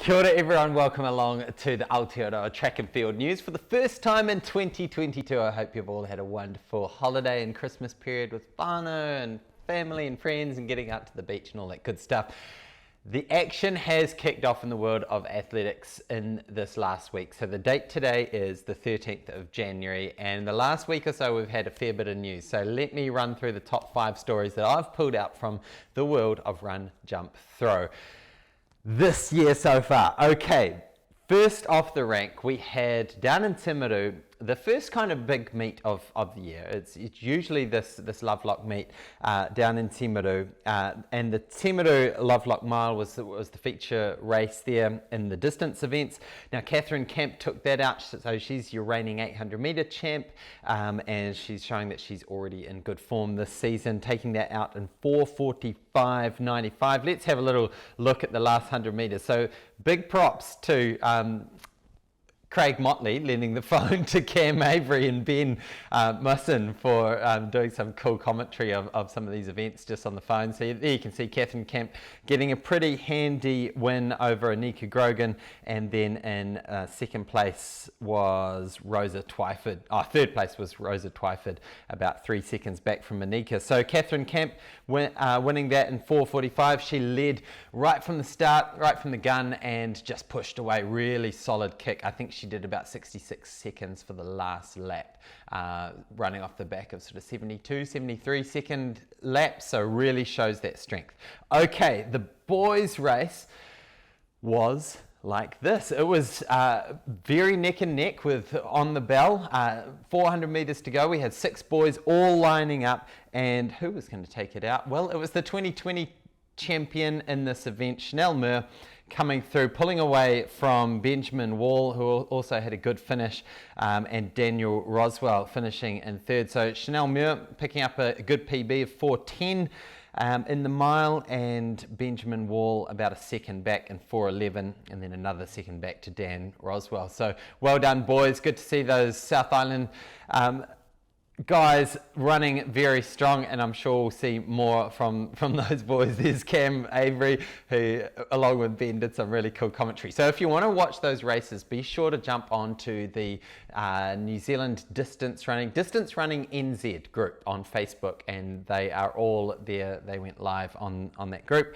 Kia ora everyone, welcome along to the Aotearoa track and field news for the first time in 2022. I hope you've all had a wonderful holiday and Christmas period with whānau and family and friends and getting out to the beach and all that good stuff. The action has kicked off in the world of athletics in this last week. So the date today is the 13th of January, and the last week or so we've had a fair bit of news. So let me run through the top 5 stories that I've pulled out from the world of run, jump, throw this year so far. Okay, first off the rank, we had down in Timaru the first kind of big meet of the year. It's usually this Lovelock meet down in Timaru, and the Timaru Lovelock Mile was the feature race there in the distance events. Now Katherine Camp took that out, so she's your reigning 800 metre champ, and she's showing that she's already in good form this season, taking that out in 4:45.95. Let's have a little look at the last 100 metres. So big props to Craig Motley lending the phone to Cam Avery and Ben Musson for doing some cool commentary of some of these events just on the phone. So there you can see Katherine Camp getting a pretty handy win over Anika Grogan, and then in second place was Rosa Twyford. Third place was Rosa Twyford, about 3 seconds back from Anika. So Katherine Camp winning that in 4:45. She led right from the start, right from the gun, and just pushed away. Really solid kick. I think she did about 66 seconds for the last lap, running off the back of sort of 72, 73 second lap, so really shows that strength. Okay, the boys race was like this. It was very neck and neck with on the bell, 400 metres to go. We had 6 boys all lining up, and who was going to take it out? Well, it was the 2020 champion in this event, Chanel Muir, coming through, pulling away from Benjamin Wall, who also had a good finish, and Daniel Roswell finishing in third. So Chanel Muir picking up a good PB of 4:10 in the mile, and Benjamin Wall about a second back in 4:11, and then another second back to Dan Roswell. So well done, boys. Good to see those South Island guys running very strong, and I'm sure we'll see more from those boys. There's Cam Avery, who along with Ben did some really cool commentary. So if you want to watch those races, be sure to jump onto the New Zealand Distance Running NZ group on Facebook, and they are all there. They went live on that group.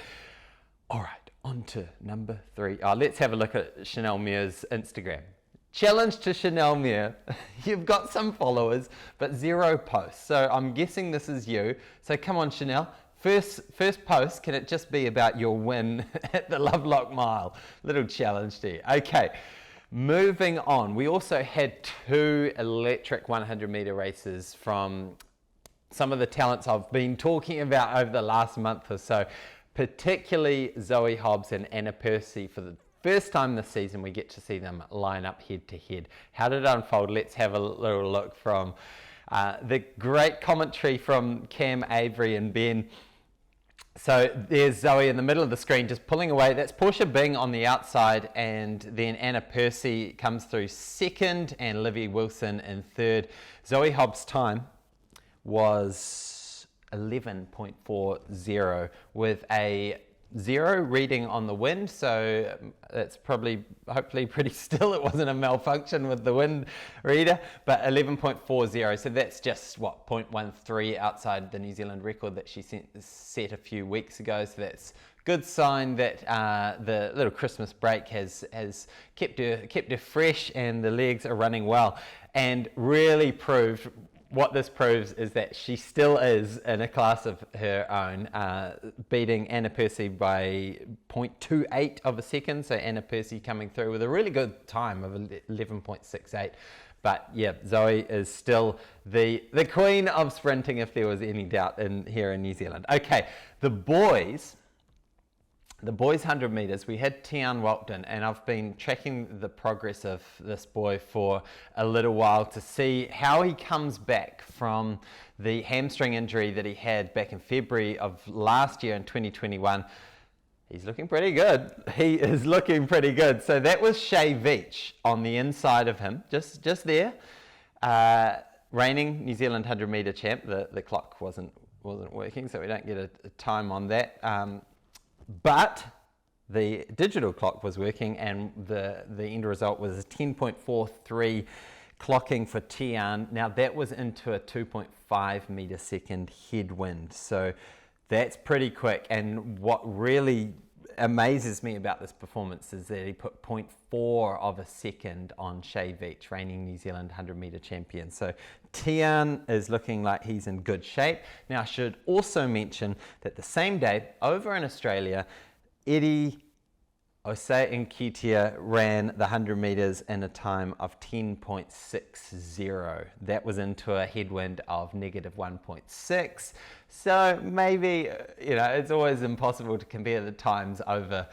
All right, on to number 3. Let's have a look at Chanel Muir's Instagram. Challenge to Chanel Muir. You've got some followers, but 0 posts. So I'm guessing this is you. So come on, Chanel. First post, can it just be about your win at the Lovelock Mile? Little challenge there. Okay, moving on. We also had 2 electric 100 metre races from some of the talents I've been talking about over the last month or so, particularly Zoe Hobbs and Anna Percy. For the first time this season, we get to see them line up head to head. How did it unfold? Let's have a little look from the great commentary from Cam Avery and Ben. So there's Zoe in the middle of the screen just pulling away. That's Portia Bing on the outside, and then Anna Percy comes through second and Livy Wilson in third. Zoe Hobbs' time was 11.40 with a 0 reading on the wind, so it's hopefully pretty still. It wasn't a malfunction with the wind reader, but 11.40, so that's just 0.13 outside the New Zealand record that she set a few weeks ago. So that's good sign that the little Christmas break has kept her fresh, and the legs are running well, and really proved. What this proves is that she still is in a class of her own, beating Anna Percy by 0.28 of a second. So Anna Percy coming through with a really good time of 11.68. But yeah, Zoe is still the queen of sprinting, if there was any doubt here in New Zealand. Okay, the boys 100 metres, we had Tiaan Whelpton, and I've been tracking the progress of this boy for a little while to see how he comes back from the hamstring injury that he had back in February of last year in 2021. He's looking pretty good. He is looking pretty good. So that was Shay Veitch on the inside of him, just there. Reigning New Zealand 100 metre champ. The clock wasn't working, so we don't get a time on that. But the digital clock was working, and the end result was a 10.43 clocking for Tiaan. Now that was into a 2.5 metre second headwind, so that's pretty quick. And what really amazes me about this performance is that he put 0.4 of a second on Shay Veitch, reigning New Zealand 100 metre champion. So Tiaan is looking like he's in good shape. Now I should also mention that the same day over in Australia, Aotearoa ran the 100 metres in a time of 10.60. That was into a headwind of negative 1.6. So maybe, it's always impossible to compare the times over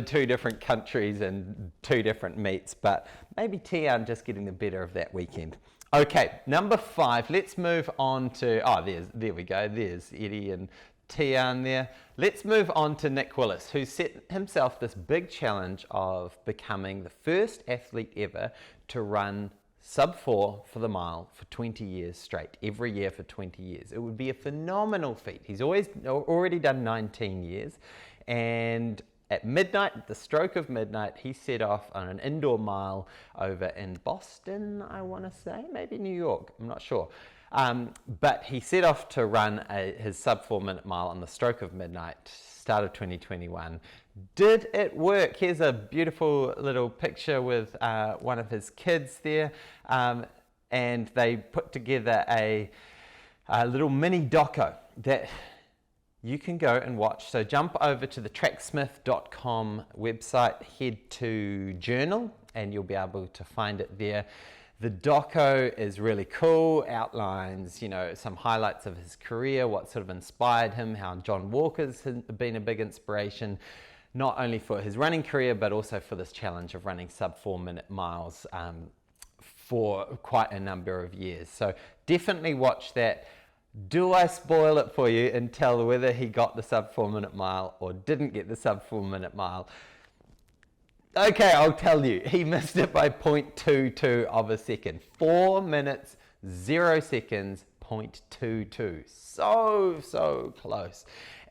two different countries and two different meets, but maybe Tiaan just getting the better of that weekend. Okay, number 5, let's move on to, there we go, there's Eddie and Tiaan there. Let's move on to Nick Willis, who set himself this big challenge of becoming the first athlete ever to run sub-4 for the mile for 20 years straight, every year for 20 years. It would be a phenomenal feat. He's already done 19 years, and at midnight, at the stroke of midnight, he set off on an indoor mile over in Boston, I want to say, maybe New York, I'm not sure. But he set off to run his sub-4 minute mile on the stroke of midnight, start of 2021. Did it work? Here's a beautiful little picture with one of his kids there, and they put together a little mini doco that you can go and watch. So jump over to the tracksmith.com website, head to journal, and you'll be able to find it there. The doco is really cool, outlines, some highlights of his career, what sort of inspired him, how John Walker's been a big inspiration, not only for his running career, but also for this challenge of running sub-4 minute miles for quite a number of years. So definitely watch that. Do I spoil it for you and tell whether he got the sub-4 minute mile or didn't get the sub-4 minute mile? Okay, I'll tell you. He missed it by 0.22 of a second. 4 minutes, 0 seconds, 0.22. So close.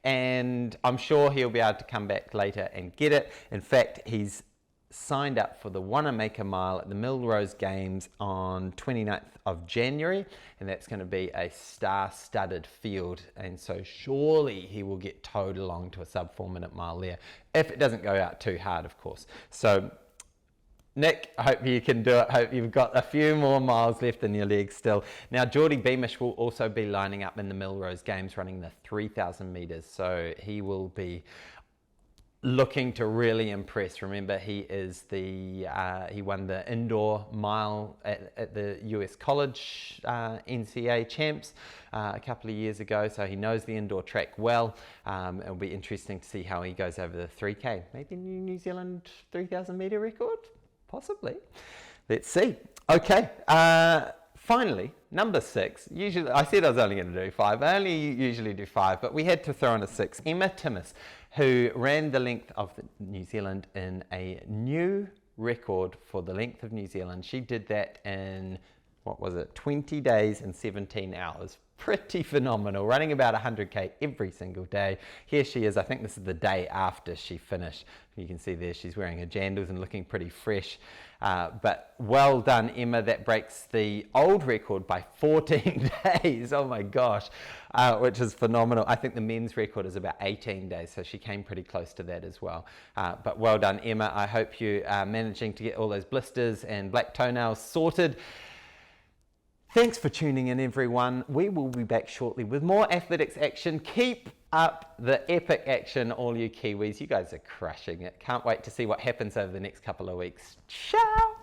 And I'm sure he'll be able to come back later and get it. In fact, he's signed up for the Wanamaker Mile at the Melrose Games on 29th of January, and that's going to be a star-studded field, and so surely he will get towed along to a sub-4 minute mile there, if it doesn't go out too hard, of course. So Nick, I hope you can do it. Hope you've got a few more miles left in your legs still. Now, Geordie Beamish will also be lining up in the Melrose Games running the 3,000 metres, so he will be looking to really impress. Remember, he won the indoor mile at the US College NCAA champs a couple of years ago, so he knows the indoor track well. It'll be interesting to see how he goes over the 3K. Maybe a New Zealand 3,000 metre record? Possibly. Let's see. Okay. Finally, number 6. Usually, I said I was only going to do 5. I only usually do 5, but we had to throw in a 6. Emma Timmis, who ran the length of New Zealand in a new record for the length of New Zealand. She did that in, 20 days and 17 hours. Pretty phenomenal, running about 100k every single day. Here she is, I think this is the day after she finished. You can see there she's wearing her jandals and looking pretty fresh. But well done, Emma. That breaks the old record by 14 days. Oh my gosh, which is phenomenal. I think the men's record is about 18 days, so she came pretty close to that as well. But well done, Emma. I hope you are managing to get all those blisters and black toenails sorted. Thanks for tuning in, everyone. We will be back shortly with more athletics action. Keep up the epic action, all you Kiwis. You guys are crushing it. Can't wait to see what happens over the next couple of weeks. Ciao!